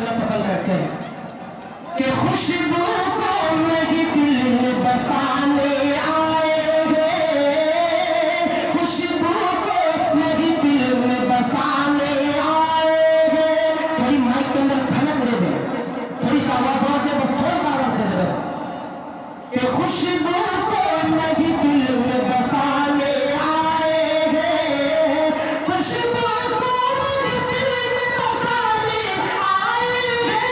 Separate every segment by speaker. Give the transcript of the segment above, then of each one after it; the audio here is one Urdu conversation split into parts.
Speaker 1: سننا پسند کرتے ہیں کہ خوشبو کو محفل میں بسانے آئے گے، خوشبو کو محفل میں بسانے آئے گے. تھوڑی مائک کے اندر کھلک دے دیں، تھوڑی سا آواز اور دے، بس تھوڑا سا آواز دے دے بس. کہ خوشبو کو محفل میں بسانے آئے گے، خوشبو کو محفل میں بسانے آئے گے.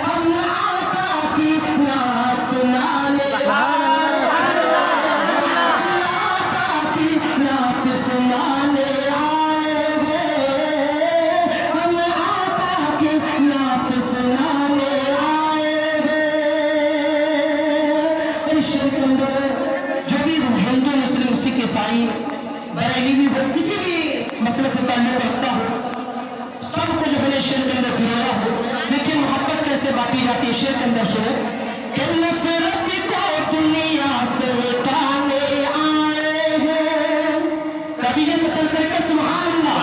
Speaker 1: ہم آقا کی نعت سنانے آئے گے، آقا کی نعت سنانے آئے گے، ہم آقا کی نعت سنانے آئے گے. اس شعر کے اندر جو بھی ہندو مسلم سکھ عیسائی بریلوی ہو، کسی بھی مسئلے سے تعلق رکھتا ہو، سب کو جو ہے شعر کے اندر پرویا ہو، لیکن محبت کیسے باقی جاتی ہے شعر کے اندر سنو کہ نفرت کو دنیا سے مٹانے آئے ہیں. قبیلے میں چل کر کے سبحان اللہ،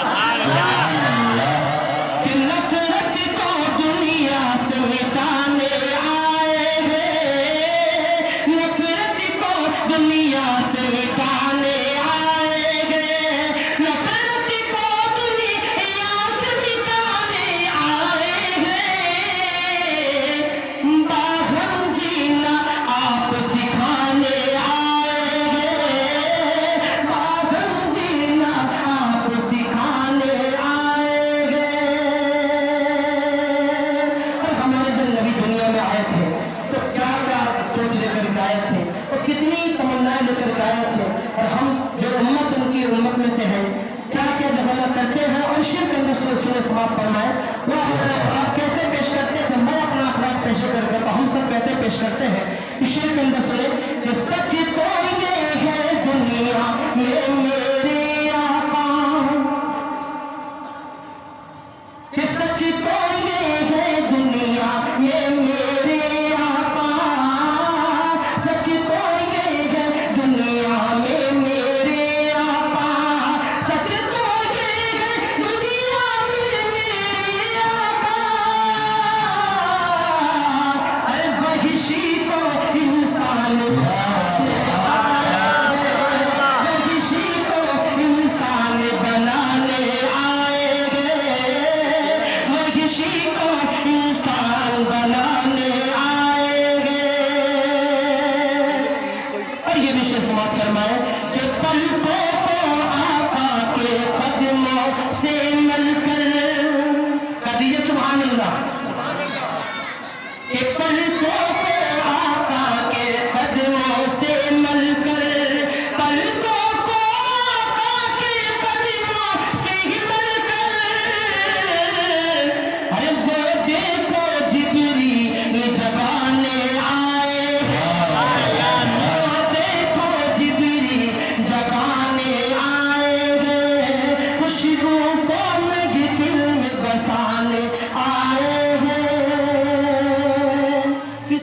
Speaker 1: کہ نفرت کو دنیا سے مٹانے آئے ہیں، نفرت کو دنیا سے مٹانے آئے گے، نفرت کو دنیا سے مٹانے آئے گے. باہم جینا آپ سکھانے آئے گے، باہم جینا آپ سکھانے آئے گے. اور ہمارے جب نبی دنیا میں آئے تھے تو کیا کیا سوچ لے کر کے آئے تھے، اور کتنی تمنائیں لے کر کے آئے تھے، اور ہم جو امت ان کی امت میں سے ہیں کیا کیا جمع کرتے ہیں. اور شعر کے اندر سوچنے سماعت فرمائے وہ اپنا اخلاق کیسے پیش کرتے ہیں. میں اپنا اخلاق پیش کر کے تو ہم سب کیسے پیش کرتے ہیں. اس شعر کے اندر سنے کہ سچ تو یہ ہے دنیا میں میرے آقا، کہ سچ تو یہ ہے دنیا میں میرے آقا، سچ تو یہ ہے دنیا میں میرے آقا، سچ تو یہ ہے دنیا میں میرے آقا. اے وحشی کو انسان بنانے آئے گے، وحشی کو انسان بنانے آئے گے، وحشی کو انسان بنانے آئے گے. اور یہ بھی شعر سماعت فرمائے کہ پلکوں کو آقا کے قدموں سے مل کر، کہہ دیجئے سبحان اللہ، کہ پلکوں